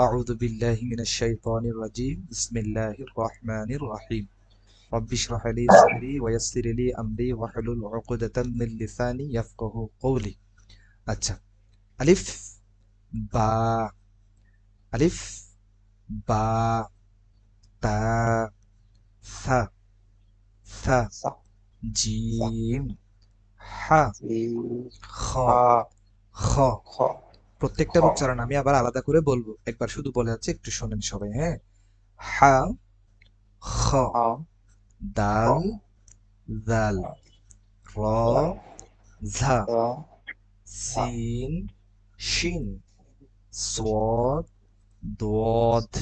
আউযু বিল্লাহি মিনাশ শাইতানির রাজিম বিসমিল্লাহির রহমানির রহিম রব্বি ইশরাহ লি সাদরি ওয়া ইয়াসসির লি আমরি ওয়াহলুল উকদাতাম মিন লিসানি ইয়াফকাহু কওলি। আচ্ছা, আলিফ বা, আলিফ বা, তা, সা, সা, صح صح জিম, হা, جيم খ, حاء খ। خ خ প্রত্যেকটার উচ্চারণ আমি আবার আলাদা করে বলবো, একবার শুধু বলে যাচ্ছে, একটু শোনেন সবাই। হ্যাঁ, হা, খ, حاء خ দাল, জাল, র, دال ঝা, را ঝা সিন, শিন, صاد ضاد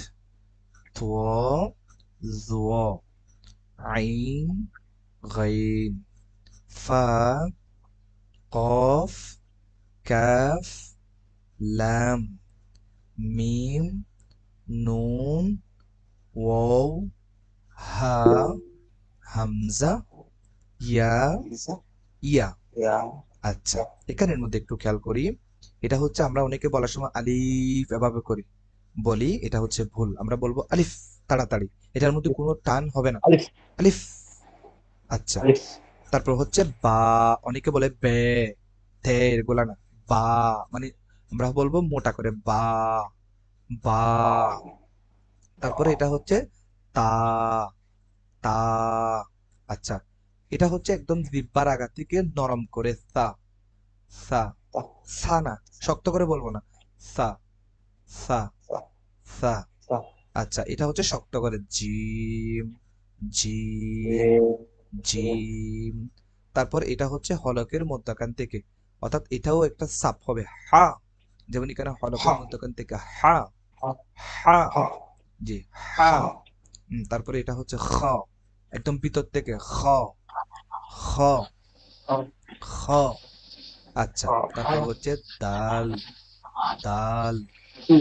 ط ظ عين غين فا قاف كاف لام ميم নুন ওয়াও হা হামজা ইয়া همزة ইয়া। يا আচ্ছা, يا এখানের মধ্যে একটু খেয়াল করি। এটা হচ্ছে আমরা অনেকে বলার সময় আলিফ এভাবে করি, বলি, এটা হচ্ছে ভুল। আমরা বলবো আলিফ তাড়াতাড়ি, এটার মধ্যে কোনো টান হবে না। ألف আলিফ। আচ্ছা, ألف তারপর হচ্ছে বা, অনেকে বলে বে, তে, এগুলা না, বা, মানে আমরা বলবো মোটা করে বা, বা। با তারপরে এটা হচ্ছে তা, তা। আচ্ছা, এটা হচ্ছে একদম জিহ্বার আগা থেকে নরম করে সা, সা, تا সা না, শক্ত করে বলবো না, সা, সা, صح সা। صح আচ্ছা, এটা হচ্ছে শক্ত করে জিম, জিম, جيم جيم জিম। তারপর এটা হচ্ছে হলকের মধ্যখান থেকে, অর্থাৎ এটাও একটা সাপ হবে, হা। যেমন এখানে হলকের حا মধ্যখান থেকে হা, حا হা, حا জি, হা। حا তারপরে এটা হচ্ছে খ, একদম ভিতর থেকে খ, খ, حا খ। আচ্ছা, তারপর حا হচ্ছে দাল, দাল,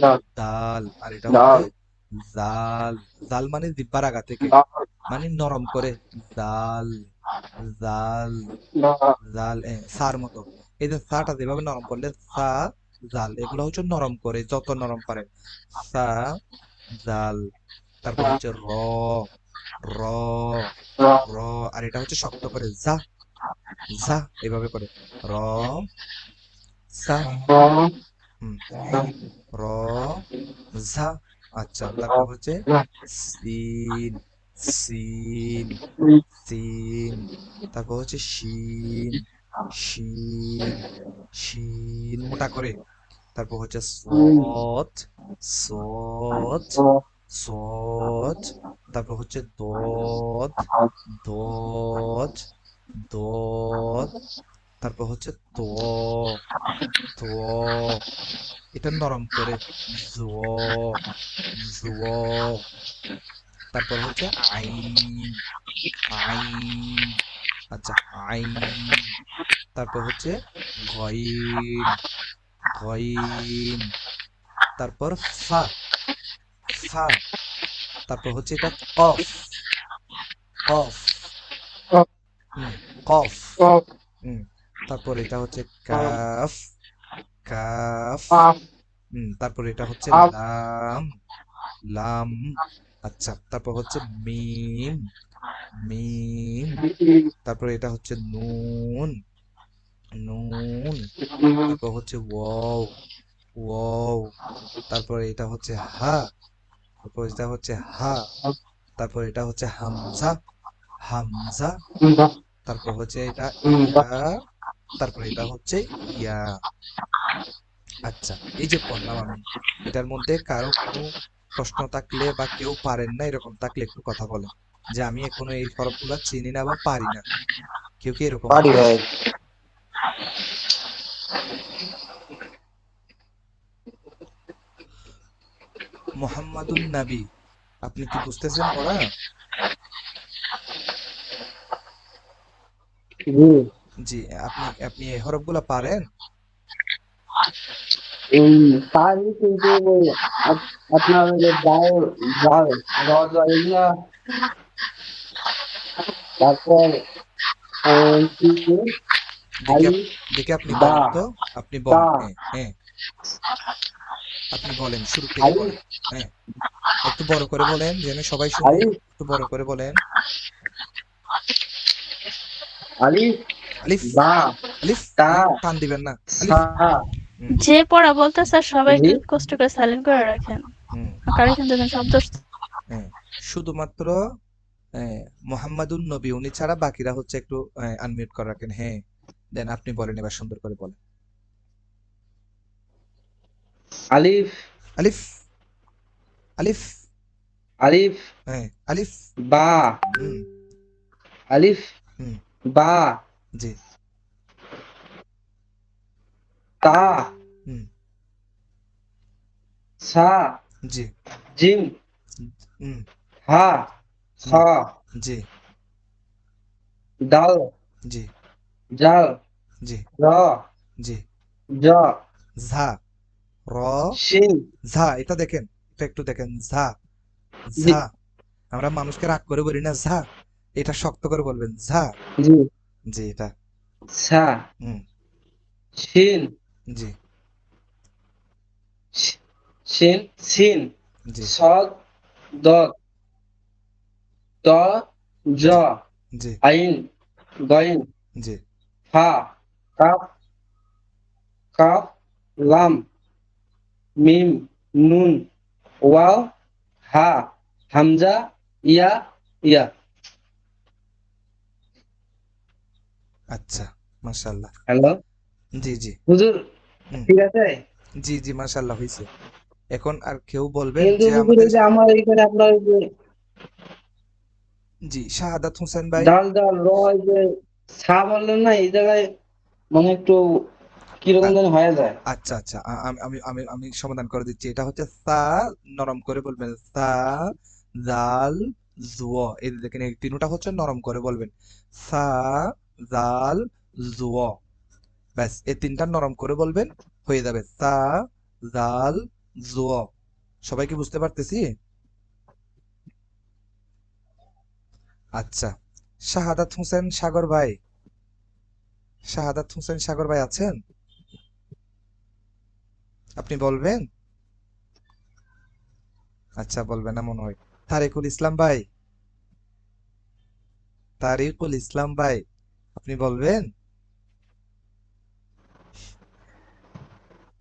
دال দাল। আর এটা হচ্ছে دال জাল, জাল মানে জিহ্বার আগা থেকে, دال মানে নরম করে, জাল, জাল, دال জাল, সার মতো। এই যে সাটা যেভাবে নরম করলে সা, জাল, এগুলো হচ্ছে নরম করে, যত নরম পারে, সা, জাল। তারপর حا হচ্ছে র, র, را র। আর এটা হচ্ছে শক্ত করে যা, যা, এভাবে করে র, সা, را হুম, را র, ঝা। আচ্ছা, তারপর را হচ্ছে را সিন, সিন, সিন। তারপর হচ্ছে শিন, শিন, শিন মোটা করে। তারপর হচ্ছে সৎ, সৎ, সৎ। তারপর হচ্ছে দদ, দদ, দদ। তারপর হচ্ছে ত, ত। এটা নরম করে জ, জ। তারপর হচ্ছে আইন, আইন। আচ্ছা, আইন। তারপর হচ্ছে গইন, গইন। তারপর ফা, ফা। তারপর হচ্ছে এটা কফ, কফ, হুম, কফ, হুম। তারপর এটা হচ্ছে কাফ, কাফ, তারপর এটা হচ্ছে লাম, লাম। আচ্ছা, তারপর হচ্ছে মিম, মিম। তারপর এটা হচ্ছে নুন, নুন। তারপর হচ্ছে ওয়াও, ওয়াও। তারপর এটা হচ্ছে হা, তারপর এটা হচ্ছে হা। তারপর এটা হচ্ছে হামজা, হামজা। তারপর হচ্ছে এটা ইয়া। তারপর এটা হচ্ছে ইয়া। আচ্ছা, এই যে পড়লাম আমি, এটার মধ্যে কারো কোনো প্রশ্ন থাকলে বা কেউ পারেন না এরকম থাকলে একটু কথা বলেন, যে আমি এখনো এই হরফগুলা চিনি না বা পারি না। কেউ কি এরকম পারি আছেন? ভাই মোহাম্মদুন নবী, আপনি কি বুঝতেছেন পড়া? জি জি, আপনি আপনি এই হরফগুলা পারেন? পারি কিন্তু আপনার ওই যে দাও দাও দাও এগুলা তারপর কি দেখি আলিফ দেখি আপনি বা বলেন তো, আপনি তা বলেন, হ্যাঁ, হ্যাঁ। আপনি বলেন, শুরু থেকে আলিফ বলেন। হ্যাঁ, একটু বড় করে বলেন যেন সবাই শুনে। আলিফ একটু বড় করে বলেন। আলিফ আলিফ, বা আলিফ, তা আলিফ টান দিবেন না। আলিফ। সা হুম, যে পড়া বলতেছে সবাই জি একটু কষ্ট করে সাইলেন্ট করে রাখেন। হুম, কারেকশন দেবেন শব্দ। হ্যাঁ। শুধুমাত্র মোহাম্মদুন নবী উনি ছাড়া বাকিরা হচ্ছে একটু আনমিউট করে রাখেন। হ্যাঁ, দেন আপনি বলেন, এবার সুন্দর করে বলেন। আলিফ আলিফ, আলিফ, আলিফ হ্যাঁ, আলিফ। বা হুম, আলিফ হুম, বা জি, তা হুম, সা জি, জিম হুম, হা হুম, খা জি, দাল জি, জাল জি, র জি। জ ঝা, র, শিন ঝা, এটা দেখেন, এটা একটু দেখেন। ঝা, জি ঝা। আমরা মানুষকে রাগ করে বলি না ঝা, এটা শক্ত করে বলবেন ঝা। জি জি, এটা। সা হুম, শিন জি, শিন সিন জি, সদ দদ ত জ জি, জি, আইন গইন জি। ফা কাফ কাফ লাম মিম নুন ওয়াও হা হামজা ইয়া ইয়া আচ্ছা, মাশাআল্লাহ। হ্যালো জি, জি, হুজুর হুম, ঠিক আছে জি, জি, মাশাআল্লাহ হইছে। এখন আর কেউ বলবেন কিন্তু যে হুজুর আমাদের। এই যে আমার এইখানে আপনার ওই যে জি, শাহাদাত হোসেন ভাই। ডাল ডাল র এই যে সা বললেন না এই জায়গায় মানে একটু কিরকম আ- যেন হয়ে যায় আচ্ছা, আচ্ছা, আমি আমি আমি আমি সমাধান করে দিচ্ছি। এটা হচ্ছে সা, নরম করে বলবেন সা, জাল, জুয়া। এই যে দেখেন, এই তিনটা হচ্ছে নরম করে বলবেন। সা, জাল, জুয়া। ব্যাস, এই তিনটা নরম করে বলবেন, হয়ে যাবে সা, জাল, জুয়া। সবাই কি বুঝতে পারতেছি? আচ্ছা, শাহাদাত হোসেন সাগর ভাই, শাহাদাত হোসেন সাগর ভাই আছেন? আপনি বলবেন? আচ্ছা, বলবেন না মনে হয়। তারিকুল ইসলাম ভাই, তারিকুল ইসলাম ভাই, আপনি বলবেন?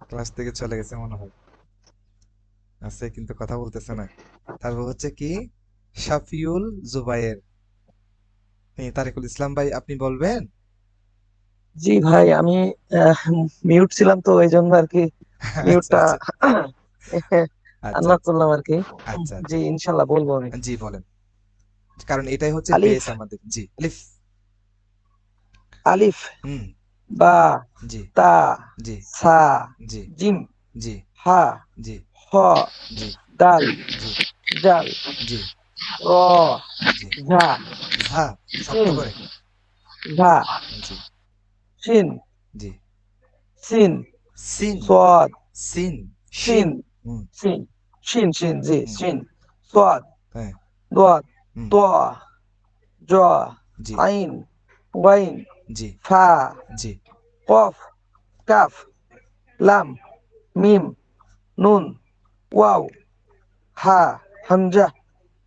ক্লাস থেকে চলে গেছে মনে হয়। আছে কিন্তু কথা বলতেছে না। তারপর হচ্ছে কি, শাফিউল জুবায়ের। হ্যাঁ, তারিকুল ইসলাম ভাই, আপনি বলবেন? জি ভাই, আমি মিউট ছিলাম তো এই জন্য আর কি আচ্ছা, মিউটটা আচ্ছা, আচ্ছা, আনলক আচ্ছা, করলাম আর কি। আচ্ছা, জি, আচ্ছা। ইনশাল্লাহ বলবো আমি। জি, বলেন। কারণ এটাই হচ্ছে আলিফ বেস আমাদের। জি, আলিফ। আলিফ হুম, বা জি, তা জি, সা জি, জিম জি, হা জি, হ জি, দাল জি, জাল জি, র জি। ঝা ঝা, শক্ত সিন করে। ঝা জি, শিন জি। সিন সিন, সোয়াদ সিন, শিন। সিন হুম, সিন শিন শিন জি হুম, শিন সোয়াদ হ্যাঁ, দোয়াদ হুম, তোয়া জ জি, আইন ওয়াইন জি, ফা জি। কফ কাফ লাম মিম নুন ওয়াও হা হামজা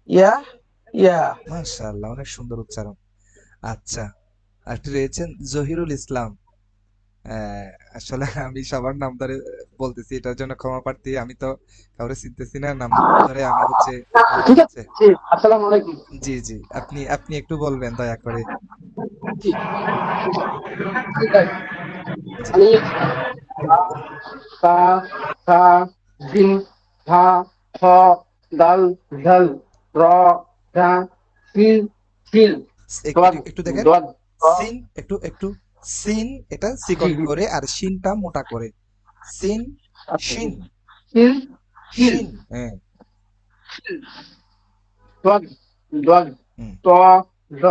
ইয়া ইয়া। মাশাআল্লাহ, অনেক সুন্দর উচ্চারণ। আচ্ছা, আরেকটি রয়েছেন জহিরুল ইসলাম। আহ, আসলে আমি সবার নাম ধরে বলতেছি, এটার জন্য ক্ষমা প্রার্থী। আমি তো কাউরে চিনতেছি না, নাম ধরে আমি হচ্ছে বলতে ঠিক আছে হচ্ছে। জি আসসালামু আলাইকুম জি, জি, আপনি আপনি একটু বলবেন দয়া করে। জি ঠিক আছে জি, আলিফ বা তা সা জিম হা খ দাল ঝাল র ঝা সিন সিল একটু দদ একটু দেখেন। দদ র সিন, একটু একটু সিন, এটা জি চিকন জি করে, আর শিনটা মোটা করে। সিন, আচ্ছা জি শিন, সিন সিল শিন, হ্যাঁ। দদ দদ হুম, ত জ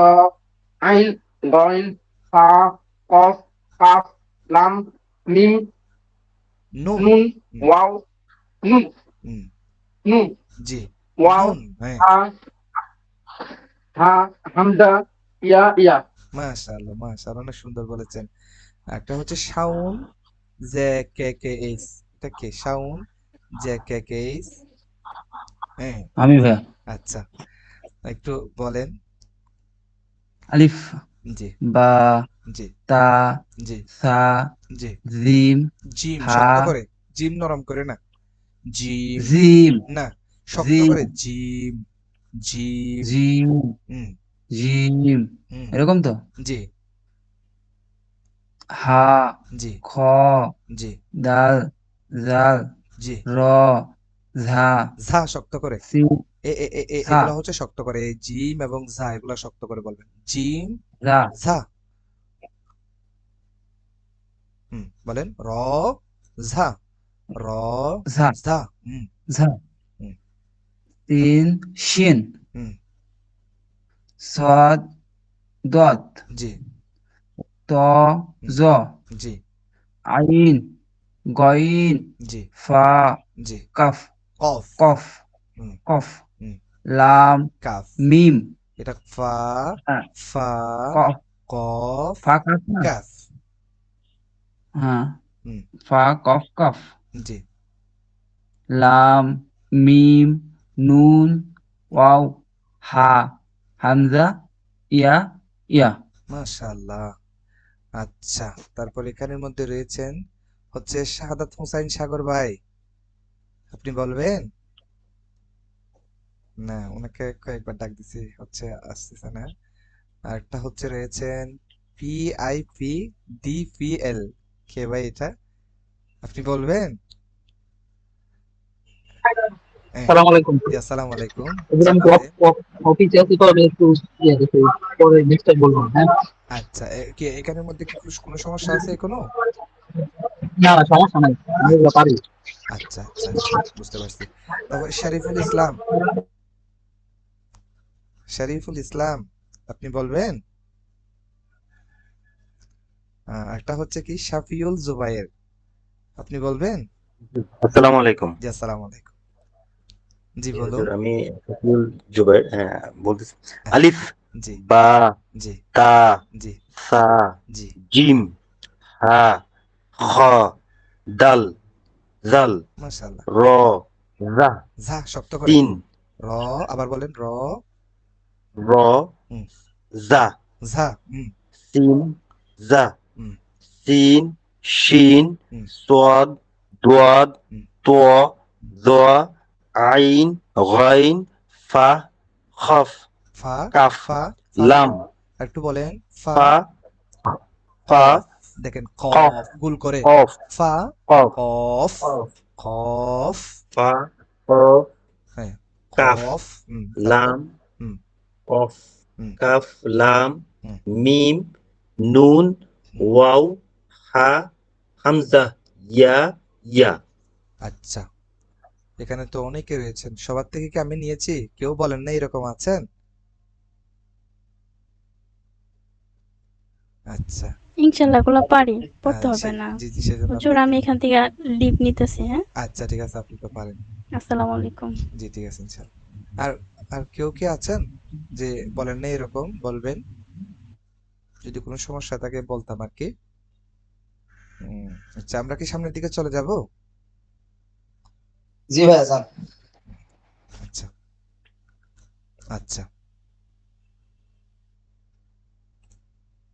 আইন গইন ফা কফ কাফ লাম মিম নুন। নুন হুম, ওয়াও নুন হুম, নুন জি, ওয়াও নুন, হ্যাঁ। হা হা হামজা ইয়া ইয়া মাশাআল্লাহ, মাশাআল্লাহ, অনেক সুন্দর বলেছেন। একটা হচ্ছে Shaon, J K K S, এটা কে? শাউন, জ্যাকেকেইস। হ্যাঁ, আমি ভাইয়া আচ্ছা, একটু বলেন। আলিফ জি, বা জি, তা জি, সা জি। জিম জিম হা শক্ত করে, জিম নরম করে না। জিম, জিম না, শক্ত জিম করে জিম, জিম। জিম হুম, জিম হুম, এরকম তো। জি, হা জি, খ জি, দাল জাল জি। র ঝা ঝা শক্ত করে। সিন সা এগুলা হচ্ছে শক্ত করে। এই জিম এবং ঝা এগুলা শক্ত করে বলবেন। জিম, ঝা ঝা। বলেন র, ঝা, র, ঝা ঝা। হুম, ঝা হুম, তিন শিন হুম, صاد ضاد জি, ط হুম, ظ জি, عين غين জি, فا জি। كف কফ। قف হুম, قف হুম, لام কাফ। ميم এটা ফা, হ্যাঁ, ফা, قف কফ, ফা কাফ না কাফ। হ্যাঁ হুম, ফা কফ কফ জি। লাম মিম নুন ওয়াও হা হামজা ইয়া ইয়া মাশাআল্লাহ। আচ্ছা, তারপর এখানের মধ্যে রয়েছেন হচ্ছে শাহাদাত হোসাইন সাগর ভাই। আপনি বলবেন? না, ওনাকে কয়েকবার ডাক দিছি, হচ্ছে আসতেছে না। আর একটা হচ্ছে রয়েছেন PIPDPL। কে ভাই এটা? আপনি বলবেন? হ্যাঁ, আসসালামু আলাইকুম জি, আসসালামু আলাইকুম। এগুলো জি আমি বলেন। অফিসে আছি তো আমি একটু ইয়ে দেখি পরে নেক্সট টাইম বলবো হ্যাঁ আচ্ছা, কি এখানের মধ্যে কি কোনো সমস্যা আছে কোনো? না না সমস্যা নাই আমি এগুলো পারি আচ্ছা, আচ্ছা, আচ্ছা, বুঝতে পারছি। তারপরে শরীফুল ইসলাম, শরীফুল ইসলাম, আপনি বলবেন? একটা হচ্ছে কি শাফিউল জুবায়ের, আপনি বলবেন? আসসালামু আলাইকুম। জি, আসসালামু আলাইকুম। জি জি বলুন। হুজুর, আমি শফিউল জুবায়ের, হ্যাঁ, বলতেছি। হ্যাঁ, আলিফ, জি, বা, জি, তা, জি, সা, জি, জিম, হা, খ, দাল, জাল, মাশাআল্লাহ। র, জা, ঝা শক্ত করে। সিন, র, আবার বলেন র, র, হুম, জা, ঝা, হুম, সিন, জা, হুম, সিন, শিন, হুম, সোয়াদ, দোয়াদ, হুম, ত, জ, আইন, গাইন, ফা, খফ, ফা, কাফ, ফা, ফা, লাম, একটু বলেন ফা, ফা, ফা, কফ, দেখেন কফ, কফ গুল করে। কফ, ফা, কফ, কফ, কফ, ফা, কফ, হ্যাঁ, কাফ, কফ, তারপর, লাম, হুম, কফ, হুম, কাফ, লাম, হুম, মিম, নুন, হুম। ওয়াও, হা, হামজা, ইয়া, ইয়া। আচ্ছা, এখানে তো অনেকে রয়েছেন, সবার থেকে কি আমি নিয়েছি? কেউ বলেন না এরকম আছেন? আচ্ছা, ইনশাল্লাহ এগুলো পারি, পড়তে হবে না। জি, জি, সেজন্য হুজুর আপনাকে। আমি এখান থেকে লিভ নিতেছি, হ্যাঁ। আচ্ছা, ঠিক আছে, আপনি তো পারেন। আসসালামু আলাইকুম। জি, ঠিক আছে, ইনশাল্লাহ। আর আর কেউ কি আছেন যে বলেন না এরকম? বলবেন, যদি কোনো সমস্যা থাকে বলতাম আর কি। উম, আচ্ছা, আমরা কি সামনের দিকে চলে যাব? জি ভাইয়া যান আচ্ছা, আচ্ছা,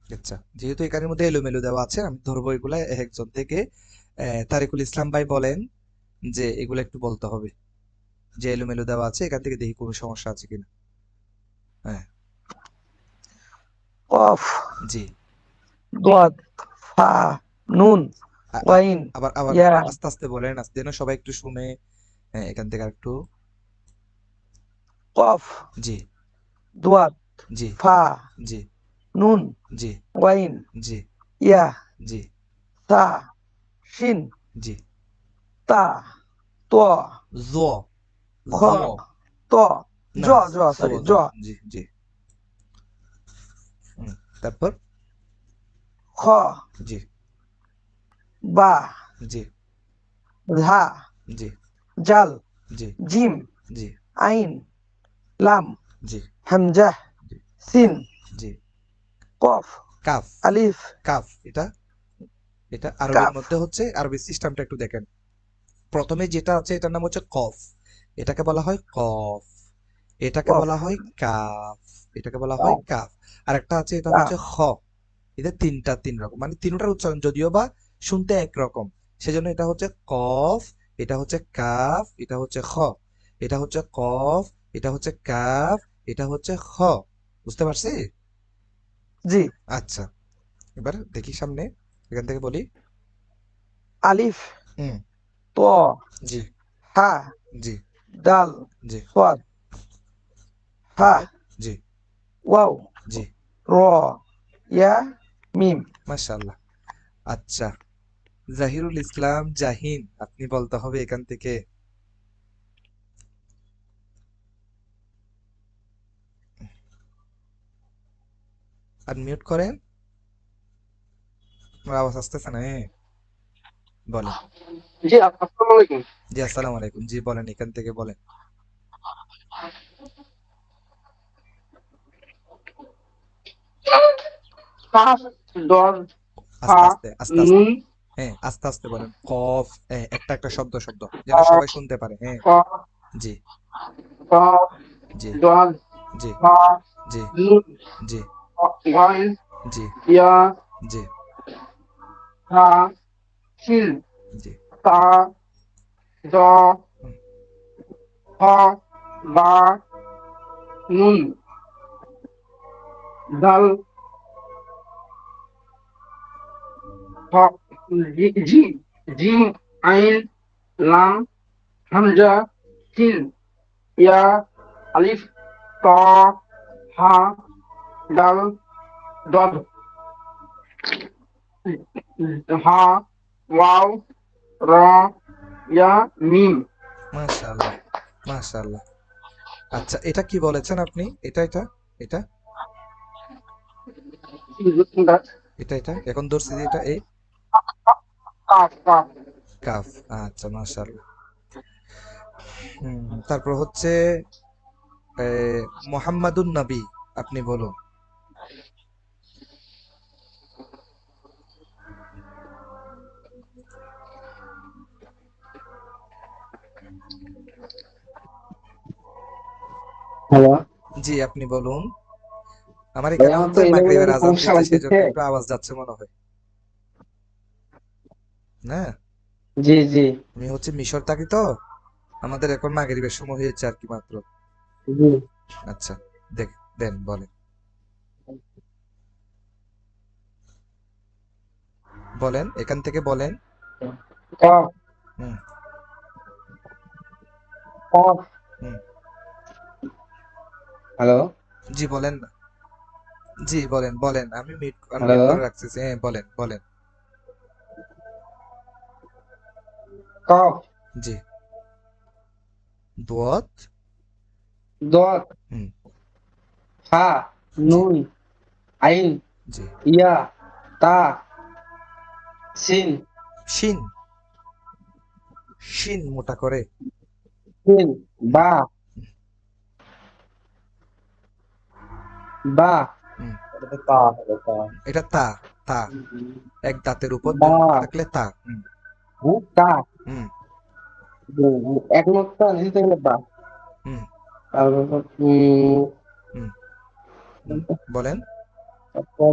আচ্ছা, যেহেতু এখানের মধ্যে এলোমেলো দেওয়া আছে, আমি ধরবো এগুলা একজন থেকে। তারিকুল ইসলাম ভাই বলেন যে এগুলো একটু বলতে হবে, যে এলোমেলো দেওয়া আছে, এখান থেকে দেখি কোনো সমস্যা আছে কিনা। হ্যাঁ, কফ জি। দোয়াদ ফা নুন আ- আ- ওয়াইন আবার আবার ইয়া আস্তে আস্তে বলেন, আস্তে যেন সবাই একটু শুনে। হ্যাঁ, এখান থেকে আর একটু। কফ জি, দোয়াদ জি, ফা জি, নুন জি, ওয়াইন জি, ইয়া জি, সা শিন জি। তা ত জো, খ জো, ত জ না, জ জো, সরি জ জো, জি, জি। তারপর, খ জি, বা জি, ঝা জি, জাল জি, জিম জি, আইন লাম জি, হামজা জি, সিন জি। কফ কাফ, আলিফ কাফ, এটা এটা আরবির কাফ মধ্যে হচ্ছে, আরবি সিস্টেমটা একটু দেখেন। প্রথমে যেটা আছে এটার নাম হচ্ছে কফ, এটাকে বলা হয় কফ, এটাকে কফ, বলা হয় কাফ, এটাকে বলা হয় কাফ। আর একটা আছে এটা কাফ। হচ্ছে খ। এদের তিন রকম, মানে তিনটার উচ্চারণ যদিও বা শুনতে একরকম, সেজন্য এটা হচ্ছে কফ, এটা হচ্ছে কাফ, এটা হচ্ছে খ, এটা হচ্ছে কফ, এটা হচ্ছে কাফ, এটা হচ্ছে খ। বুঝতে পারছি? জি। আচ্ছা, এবার দেখি সামনে, এখান থেকে বলি। আলিফ, হুম। ত, জি। হা, জি। দাল, জি। সাদ, হা, তারপর? জি। ওয়াও, জি। র, ইয়া, মিম। মাশাআল্লাহ। আচ্ছা, জাহিরুল ইসলাম জাহিন, আপনি বলতে হবে এখান থেকে। আনমিউট করেন, আমার আওয়াজ আসতেছে না। বলেন। জি আসসালামু আলাইকুম। জি, আসসালামু আলাইকুম। জি, বলেন, এখান থেকে বলেন। কাফ, দল, আস্তে হা, আস্তে আস্তে আস্তে। নুন, হ্যাঁ, আস্তে আস্তে বলেন। কফ, হ্যাঁ, একটা একটা শব্দ শব্দ, যেন কফ, সবাই শুনতে পারে। হ্যাঁ। কফ, জি। কফ, জি। দল, জি। হা, জি। নুন, জি। গইন, জি। ইয়া, জি। হা, শিল, জি। তা, দ, হুম। হ, বা, নুন, দাল, হ, জি, জিম, আইন, লাম, হামজা, সিন, ইয়া, আলিফ, ত, হা, দাল, দদ, হা, ওয়াও, র, ইয়া, মিম। মাশাআল্লাহ, মাশাআল্লাহ। আচ্ছা, এটা কি বলেছেন আপনি? এটা এটা এটা এখন ধরছি যে এটা এই কাফ, কাফ, কাফ। আচ্ছা, মাশাআল্লাহ। তারপর হচ্ছে মোহাম্মদুন নবী, আপনি বলুন। হ্যালো। জি, আপনি বলুন। আমার ভাই এখানে আমার তো হচ্ছে মাগরিবের এলোমেলো আজান সমস্যা দিচ্ছে, হচ্ছে। সেজন্য একটু আওয়াজ যাচ্ছে মনে হয়। না, জি জি আমি হচ্ছে মিশর থাকি তো, আমাদের এখন মাগরিবের সময় হয়েছে আর কি মাত্র। জি। আচ্ছা, দেখ, দেন বলেন, বলেন এখান থেকে বলেন। কফ, হুম। কফ। হুম। হ্যালো জি, বলেন না। জি, বলেন বলেন, আমি হ্যালো। মিউট করে রাখছি। হ্যাঁ, বলেন বলেন। কফ, জি। দোয়াত। দত, হুম। হা, জি। নুন, আইন, জি। ইয়া, তা, সিন, শিন, শিন মোটা করে। সিন, হুম। বা, বা। হুম। এটা তো তা হলো তা। এটা তা, তা, এক দাঁতের উপর দুই বা, নখ থাকলে তা। হুম। তা। হুম। এক নোটটা নিতে গেলে বা। হুম। তারপর হুম। হুম। বলেন। তারপর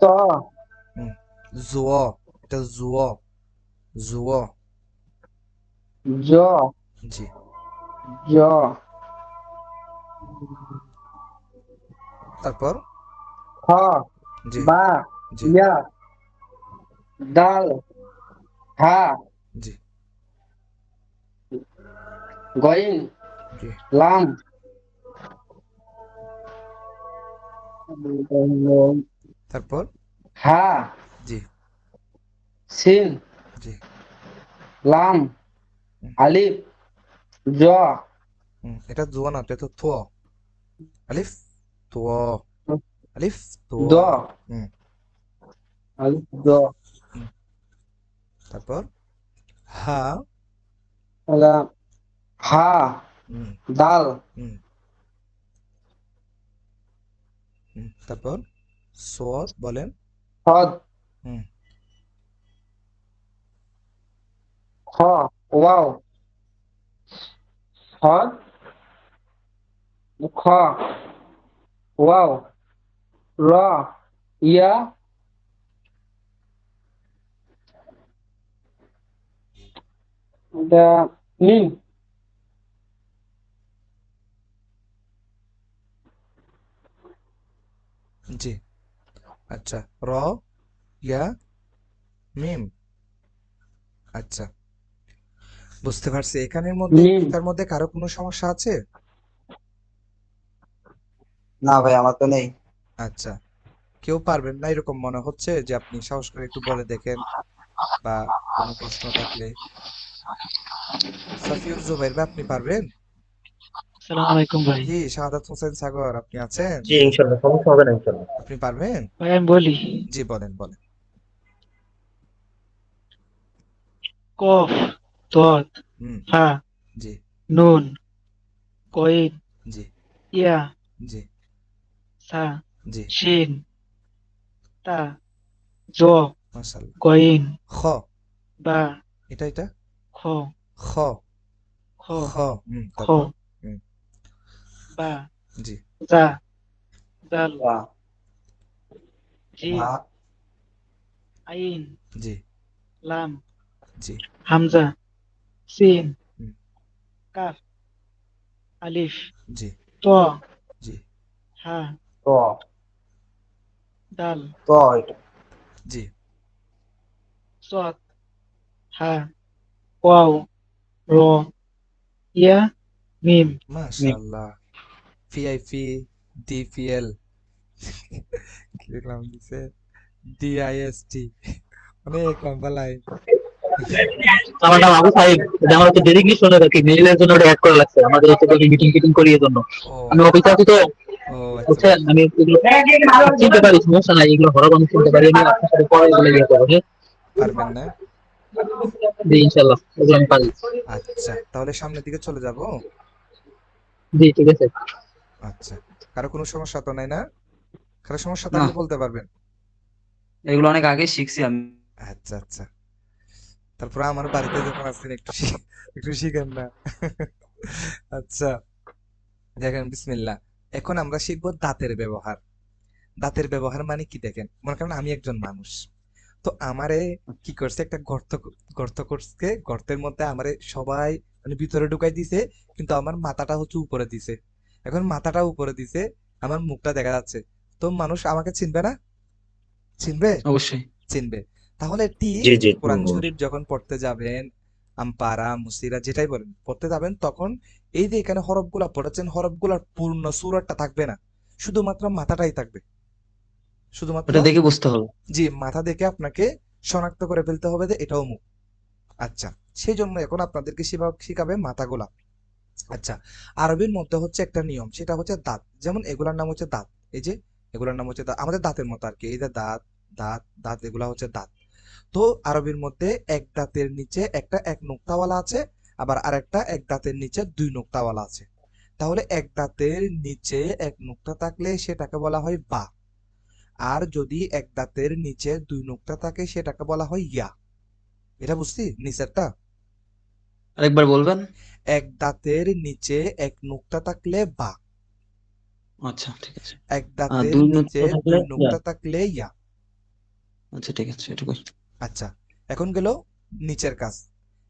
ত, হুম। জুয়, এটা জুয়, জুয়। জ, জি। জ, তারপর? খ, জি। বা, জি। ইয়া, দাল, হা, জি। গইন, জি। লাম, তারপর? হা, জি। সিন, জি। লাম, হুম। আলিফ, জ, এটা জুয়া না, এটা তো থুয়া। আলিফ, থুয়া, আলিফ, দ, থুয়া। হুম। আলিফ, দ, হুম। তারপর? হা। আলা, হা, হুম। দাল, হুম। তারপর? সোয়াদ বলেন। হদ, হুম। খ ওয়াও হদ খ ওয়াও র ইয়া এটা মিম জি। আচ্ছা, র, ইয়া, মিম। আচ্ছা, বুঝতে পারছি। মিম। এটার মধ্যে কারো কোনো সমস্যা আছে? না ভাই, আমার তো নেই। আচ্ছা, কেউ পারবেন না এরকম মনে হচ্ছে যে আপনি সাহস করে একটু বলে দেখেন, বা কোনো প্রশ্ন থাকলে। সাফিউর জুবাইর ভাই, আপনি পারবেন? আসসালামু আলাইকুম ভাই। জি, শাহাদাত হোসেন সাগর, আপনি আছেন? জি ইনশাল্লাহ, সমস্যা হবে না ইনশাল্লাহ। আপনি পারবেন? ভাই আমি বলি, জি, বলেন বলেন। কফ, দদ, হুম। ফা, জি নুন, কইন, জি ইয়া, জি সা, জি। শিন, তা, জ, মাশাআল্লাহ। কইন, খ, বা, এটা খ, খ, খ, খ। খ, তারপর? হুম। বা, জি জা, জাল, বা জিম, বা আইন, জি লাম, জি। হামজা, সিন, হুম। কাফ, আলিফ, জি ত, জি হা, ত দাল, ত এটা জি। সদ, হা, ওয়াও, র, ইয়া, মিম। মিম। মাশাআল্লাহ। ভিআইপি, ডিপিএল, কি নাম দিছে, ডিআইএসটি, অনেক লম্বা লাইন। আমার নাম আবু সাহিব। এটা আমার হচ্ছে ডেডিকেশন আর কি, মেইলের জন্য ওটা অ্যাড করা লাগছে আমাদের হচ্ছে মিটিং টিটিং করি এই জন্য। ও আমি অফিসে আছি তো, ও আচ্ছা বুঝছেন, বুঝছি। আমি এগুলো চিনতে পারি, সমস্যা নাই, এগুলো হরফ আমি চিনতে পারি, আমি আপনার সাথে পরে এগুলো ইয়ে করবো, হ্যাঁ? পারবেন না? জি ইনশাল্লাহ, এগুলো আমি পারি। আচ্ছা, তাহলে সামনের দিকে চলে যাব। জি ঠিক আছে। আচ্ছা, কারো কোনো সমস্যা তো নাই না? কারো সমস্যা না, থাকলে বলতে পারবেন। এগুলো অনেক আগে শিখছি আমি। আচ্ছা আচ্ছা। তারপর আমার বাড়িতে যখন আসছেন একটু শিখেন না? আচ্ছা, দেখেন, বিসমিল্লাহ। এখন আমরা শিখবো দাঁতের ব্যবহার। দাঁতের ব্যবহার মানে কি দেখেন, মনে করেন আমি একজন মানুষ, তো আমারে কি করছে, একটা গর্ত করছে, গর্তের মধ্যে আমারে সবাই মানে ভিতরে ঢুকাই দিছে, কিন্তু আমার মাথাটা হচ্ছে উপরে দিছে। এখন মাথাটা উপরে দিছে, আমার মুখটা দেখা যাচ্ছে, তো মানুষ আমাকে চিনবে না? চিনবে? অবশ্যই। চিনবে। তাহলে ঠিক জি জি কোরআন শরীফ যখন পড়তে যাবেন, আমপারা মুসিরা যেটাই বলেন পড়তে যাবেন, তখন এই যে এখানে হরফগুলা পড়েছেন, হরফগুলার পূর্ণ সূরাটা থাকবে না, শুধুমাত্র মাথাটাই থাকবে, শুধুমাত্র। ওটা দেখে বুঝতে হবে। জি, মাথা দেখে আপনাকে শনাক্ত করে ফেলতে হবে যে এটাও মুখ। আচ্ছা, সেই জন্য এখন আপনাদেরকে শিখাবে মাথাগুলা। আচ্ছা, আরবির মধ্যে হচ্ছে একটা নিয়ম, সেটা হচ্ছে দাঁত। যেমন এগুলার নাম হচ্ছে দাঁত, এই যে এগুলার নাম হচ্ছে দাঁত, আমাদের দাঁতের মতো আর কি, এই যে দাঁত, দাঁত, দাঁত, এগুলা হচ্ছে দাঁত। তো আরবির মধ্যে এক দাঁতের নিচে একটা এক নোক্তাওয়ালা আছে, আবার আরেকটা এক দাঁতের নিচে দুই নোক্তাওয়ালা আছে। তাহলে এক দাঁতের নিচে এক নোক্তা থাকলে সেটাকে বলা হয় বা, আর যদি এক দাঁতের নিচে দুই নোক্তা থাকে সেটাকে বলা হয় ইয়া। এটা বুঝছি নিচেরটা? আরেকবার বলবেন? এক দাঁতের নিচে এক নোক্তা থাকলে বা, আচ্ছা ঠিক আছে। এক দাঁতের দুই নিচে নোক্তা থাকলে দুই ইয়া। নোক্তা থাকলে ইয়া। আচ্ছা ঠিক আছে, এটুকুই। আচ্ছা, এখন গেল নিচের কাজ।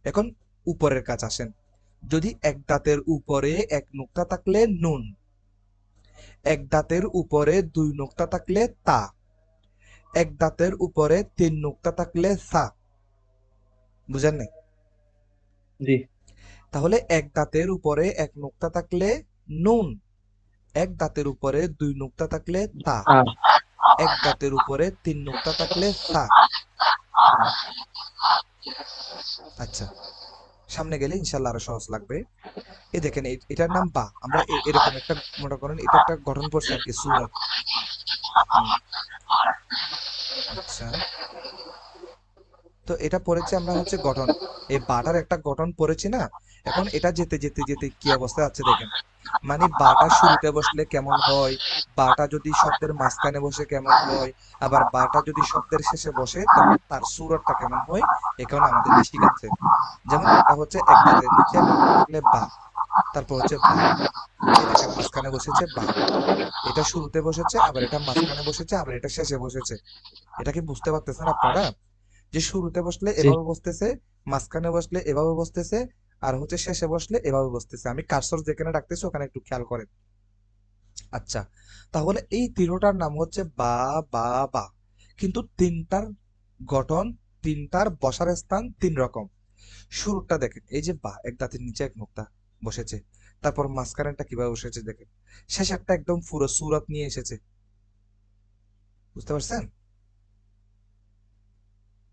এখন উপরের কাজ আসেন। যদি এক দাঁতের উপরে এক নোক্তা থাকলে নুন, এক দাঁতের উপরে দুই নোক্তা থাকলে তা, এক দাঁতের উপরে তিন নোক্তা থাকলে সা। বুঝেন নাই? জি। তাহলে এক দাঁতের উপরে এক নোক্তা থাকলে নুন, এক দাঁতের উপরে দুই নোক্তা থাকলে তা, আর এক দাঁতের উপরে তিন নোক্তা থাকলে সা। আচ্ছা, সামনে গেলে ইনশাল্লাহ আরো সহজ লাগবে। এই দেখেন, এটার নাম বা। আমরা এরকম একটা, মনে করেন এটা একটা গঠন পড়ছে আর কি, সুরাত। হুম। আচ্ছা, তো এটা পড়েছি আমরা হচ্ছে গঠন, এই বাটার একটা গঠন পড়েছি না? এখন এটা যেতে যেতে যেতে কি অবস্থায় আছে দেখেন, মানে বাটা শুরুতে বসলে কেমন হয়, বাটা যদি শব্দের মাঝখানে বসে কেমন হয়, আবার বাটা যদি শব্দের শেষে বসে তখন তার সুরতটা কেমন হয়, এ কারণে আমাদেরকে শিখাচ্ছে। যেমন এটা হচ্ছে এক দাঁতের নিচে এক নোক্তা থাকলে বা, তারপর হচ্ছে বা, এই দেখেন মাঝখানে বসেছে বা, এটা শুরুতে বসেছে, আবার এটা মাঝখানে বসেছে, আবার এটা শেষে বসেছে। এটা কি বুঝতে পারতেছেন আপনারা? যে শুরুতে বসলে জি এভাবে বসতেছে, মাঝখানে বসলে এভাবে বসতেছে, আর হচ্ছে শেষে বসলে এভাবে বসতেছে। আমি কার্সর যেখানে রাখতেছি ওখানে একটু খেয়াল করেন। আচ্ছা, তাহলে এই তিনটার নাম হচ্ছে বা, বা, বা। কিন্তু তিনটার গঠন, তিনটার বসার স্থান তিন রকম। শুরুটা দেখেন, এই যে বা, এক দাঁতের নিচে এক নোক্তা বসেছে, তারপর মাঝখানেরটা কিভাবে বসেছে দেখেন, শেষেরটা একদম পুরো সুরত নিয়ে এসেছে। বুঝতে পারছেন? হুম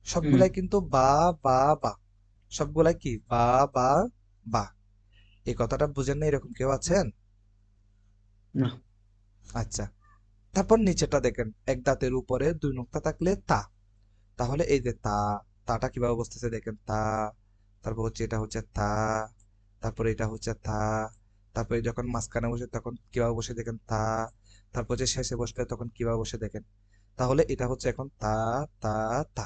সবগুলাই কিন্তু বা, বা, বা। সবগুলাই কি বা, বা, বা। এই কথাটা বুঝেন না এরকম কেউ আছেন? না আচ্ছা, তারপর নিচেটা দেখেন, এক দাঁতের উপরে দুই নোক্তা থাকলে তা। তাহলে এই যে তা, তাটা কিভাবে বসতেছে দেখেন, তা, তারপর হচ্ছে এটা হচ্ছে তা, তারপর এটা হচ্ছে তা, তারপরে যখন মাঝখানে বসে তখন কিভাবে বসে দেখেন তা, তারপর যে শেষে বসলে তখন কিভাবে বসে দেখেন। তাহলে এটা হচ্ছে এখন তা, তা, তা,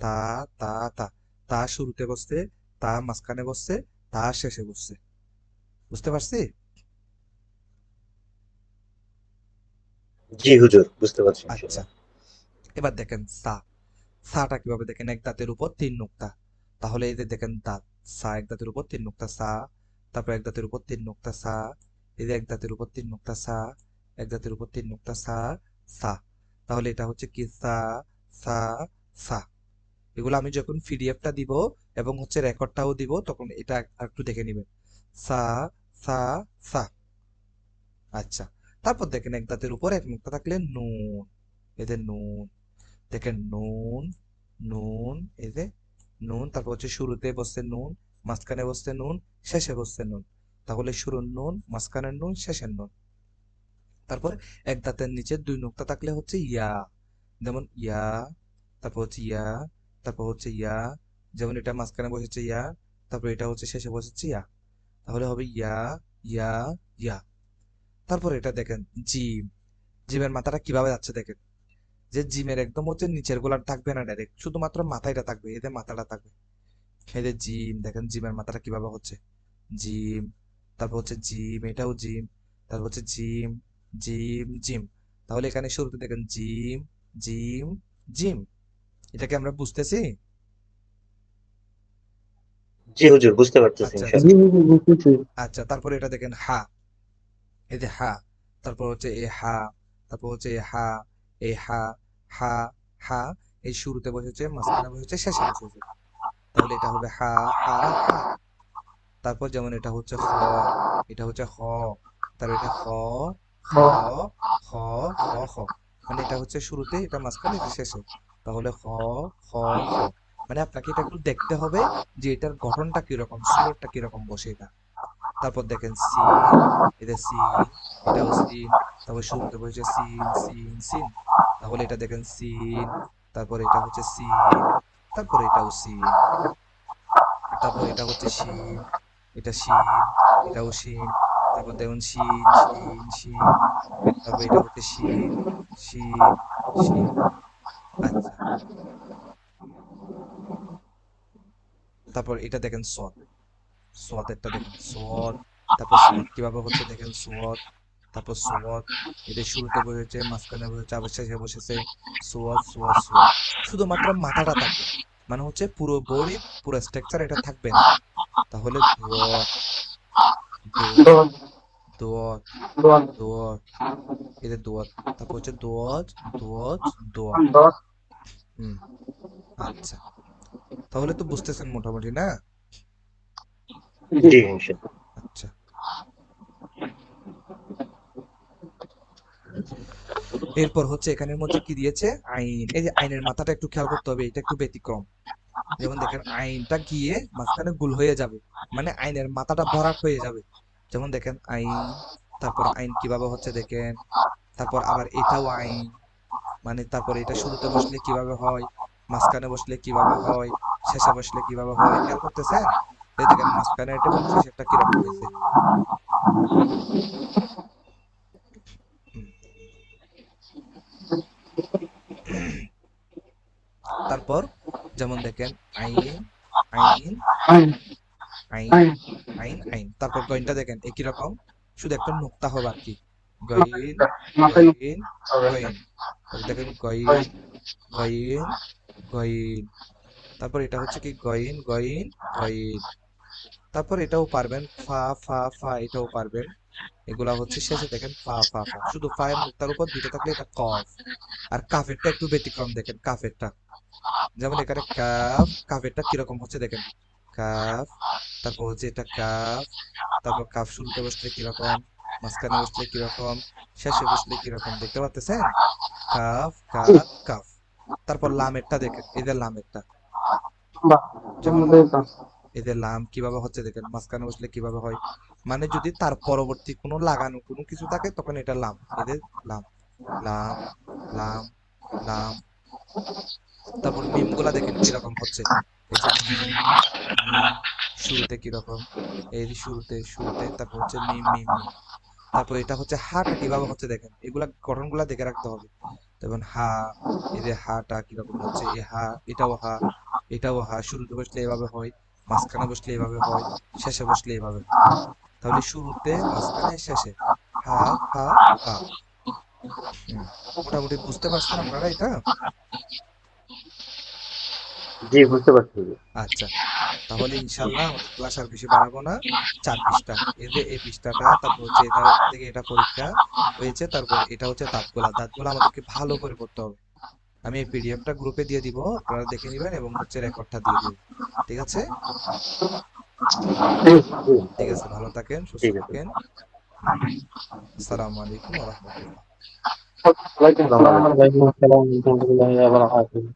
তা, তা, তা। তা শুরুতে বসছে, তা মাঝখানে বসছে, তা শেষে বসছে। বুঝতে পারছি? জি হুজুর, বুঝতে পারছি আচ্ছা, ইনশাল্লাহ। এবার দেখেন সা। সাটা কিভাবে দেখেন, এক দাঁতের উপর তিন নোক্তা। তাহলে এই যে দেখেন দাঁত, সা এক দাঁতের উপর তিন নোক্তা সা, তারপর এক দাঁতের উপর তিন নোক্তা সা, এই যে এক দাঁতের উপর তিন নোক্তা সা, এক দাঁতের উপর তিন নোক্তা সা, সা। তাহলে এটা হচ্ছে কি সা, সা, সা। এগুলো আমি যখন পিডিএফটা দিব এবং হচ্ছে রেকর্ডটাও দিব তখন এটা একটু দেখে নেবেন। সা, সা, সা। আচ্ছা, তারপর দেখেন এক দাঁতের উপর এক নোক্তা থাকলে নুন, এদের নুন, দেখেন নুন, নুন, এই যে নুন, তারপর হচ্ছে শুরুতে বসছে নুন, মাঝখানে বসছে নুন, শেষে বসছে নুন। তাহলে শুরুর নুন, মাঝখানের নুন, শেষের নুন। তারপর এক দাঁতের নিচে দুই নোক্তা থাকলে হচ্ছে ইয়া, যেমন ইয়া, তারপর হচ্ছে ইয়া, তারপর হচ্ছে ইয়া, যেমন এটা মাঝখানে বসেছে ইয়া, তারপর এটা হচ্ছে শেষে বসেছে ইয়া। তাহলে হবে ইয়া, ইয়া, ইয়া। তারপর এটা দেখেন জিম, জিমের মাথাটা কিভাবে যাচ্ছে দেখেন, যে জিমের একদম হচ্ছে নিচের গোলার থাকবে না ডাইরেক্ট, শুধুমাত্র মাথাটা থাকবে, এদের মাথাটা থাকবে। এদের জিম দেখেন, জিমের মাথাটা কিভাবে হচ্ছে, জিম, তারপর হচ্ছে জিম, এটাও জিম, তারপর হচ্ছে জিম, জিম, জিম। তাহলে এখানে শুরুতে দেখেন জিম, জিম, জিম। এটাকে আমরা বুঝতেছি? জি হুজুর, বুঝতে পারতেছি আচ্ছা, আচ্ছা, জি ইনশাল্লাহ। হুজুর, বুঝতেছি। আচ্ছা। তারপরে এটা দেখেন হা, এই যে হা, তারপর হচ্ছে এ হা, তারপর হচ্ছে এ হা, এই হা, হা, হা। এই শুরুতে বসেছে, মাঝখানে বসেছে, শেষে বসেছে। তাহলে এটা হবে হা, হা, হা। তারপর যেমন এটা হচ্ছে খ, এটা হচ্ছে খ, তারপর এটা খ, খ, খ, খ, খ। মানে এটা হচ্ছে শুরুতে, এটা মাঝখানে, এটা শেষে। তাহলে খ, খ, খ। মানে আপনাকে এটা একটু দেখতে হবে যে এটার গঠনটা কিরকম, সুরটা কিরকম বসে এটা। তারপর দেখেন সিন, এটা সিন, এটাও সিন, তারপর শুরুতে বসেছে সিন, সিন, সিন। তাহলে এটা দেখেন সিন, তারপর এটা হচ্ছে সিন, তারপর এটাও সিন, তারপর এটা হচ্ছে শিন, এটা শিন, এটাও শিন, তারপর দেখুন শিন, শিন, শিন, তারপর এটা হচ্ছে শিন, শিন, শিন। আচ্ছা, তারপর এটা দেখেন সদ, সদেরটা দেখেন সদ, তারপর সদ কিভাবে হচ্ছে দেখেন সদ, তারপর সদ, এদের শুরুতে বসেছে, মাঝখানে বসেছে, আবার শেষে বসেছে, সোয়াদ, সোয়াদ, সোয়াদ। শুধুমাত্র মাথাটা থাকবে, মানে হচ্ছে পুরো বডি, পুরো স্ট্রাকচার এটা থাকবে না। তাহলে দোয়াত, দোয়াত, দোয়া, দোয়াত, দোয়া, দোয়াত, এদের দোয়াত। তারপর হচ্ছে দোয়াজ, দোয়াজ, দোয়া। দোয়া। হুম, আচ্ছা। তাহলে তো বুঝতেছেন মোটামুটি না? জি। জি ইনশাল্লাহ। আচ্ছা, এরপর হচ্ছে এখানের মধ্যে কি দিয়েছে, আইন। এই যে আইনের মাথাটা একটু খেয়াল করতে হবে, এটা একটু ব্যতিক্রম। যেমন দেখেন আইনটা গিয়ে মাঝখানে গুল হয়ে যাবে, মানে আইনের মাথাটা ভরাট হয়ে যাবে। যেমন দেখেন আইন, তারপর আইন কিভাবে হচ্ছে দেখেন, তারপর আবার এটাও আইন, মানে তারপর এটা শুরুতে বসলে কিভাবে হয়, মাঝখানে বসলে কিভাবে হয়, শেষে বসলে কিভাবে হয়, খেয়াল করতেছেন? এই দেখেন মাঝখানে এটা এবং শেষেরটা কিরকম হয়েছে। দেখেন আইন আইন আইন আইন আইন আইন আইন। তারপর গইনটা দেখেন একই রকম, শুধু একটা নুক্তা হবে আর কি। গইন মাথায় গইন গইন। তারপর দেখেন গইন গইন গইন। তারপর এটা হচ্ছে কি গইন গইন গইন। তারপর এটাও পারবেন, ফা ফা ফা, এটাও পারবেন। এগুলা হচ্ছে শেষে দেখেন ফা ফা ফা, শুধু ফায়ের নুক্তার উপর দুইটা থাকলে এটা কফ। আর কাফেরটা একটু ব্যতিক্রম, দেখেন কাফেরটা, যেমন এখানে কাফ, কাফেরটা কিরকম হচ্ছে দেখেন, কাফ, তারপর হচ্ছে এটা কাফ, তারপর কাফ শুরুতে বসলে কিরকম, মাঝখানে বসলে কিরকম, শেষে বসলে কিরকম, দেখতে পাচ্ছেন? Calf calf calf. তারপর লামেরটা দেখেন, এদের লামেরটা, বাহ যেমন চমৎকার। এদের লাম কিভাবে হচ্ছে দেখেন, মাঝখানে বসলে কিভাবে হয়, মানে যদি তার পরবর্তী কোনো লাগানো কোনো কিছু থাকে তখন এটা লাম, এদের লাম, লাম লাম লাম। তারপর মিম গুলা দেখেন কিরকম হচ্ছে, এই যে মিম মিম, শুরুতে কিরকম, এই যে শুরুতে শুরুতে, তারপর হচ্ছে মিম মিম মিম। তারপর এটা হচ্ছে হাটা কিভাবে হচ্ছে দেখেন, এগুলা গঠনগুলা দেখে রাখতে হবে। যেমন হা, এই যে হাটা কিরকম হচ্ছে, এ হা, এটাও হা, এটাও হা, শুরুতে বসলে এভাবে হয়, মাঝখানে বসলে এভাবে হয়, শেষে বসলে এভাবে হয়। তাহলে শুরুতে মাঝখানে শেষে হা হা হা। হুম, মোটামুটি বুঝতে পারছেন আপনারা এটা? জি বুঝতে পারছি হুজুর। আচ্ছা, তাহলে ইনশাল্লাহ আমাদের ক্লাস আর বেশি বাড়াবো না। 4 পৃষ্ঠা, এই যে এই পৃষ্ঠাটা, তারপর হচ্ছে এটা থেকে এটা পরীক্ষা হয়েছে, তারপর এটা হচ্ছে দাঁতগুলা, দাঁতগুলা আমাদেরকে ভালো করে পড়তে হবে। আমি এই পিডিএফটা গ্রুপে দিয়ে দিব, আপনারা দেখে নেবেন এবং হচ্ছে রেকর্ডটা দিয়ে দিব। ঠিক আছে? জি ঠিক আছে, ভালো থাকেন, সুস্থ ঠিক আছে। থাকেন। আসসালামু আলাইকুম ওয়া রাহমাতুল্লাহ। ওয়ালাইকুম আসসালামু আসসালাম আলাইকুম। ওয়া রাহমাতুল্লাহি ওয়া বারাকাতুহু।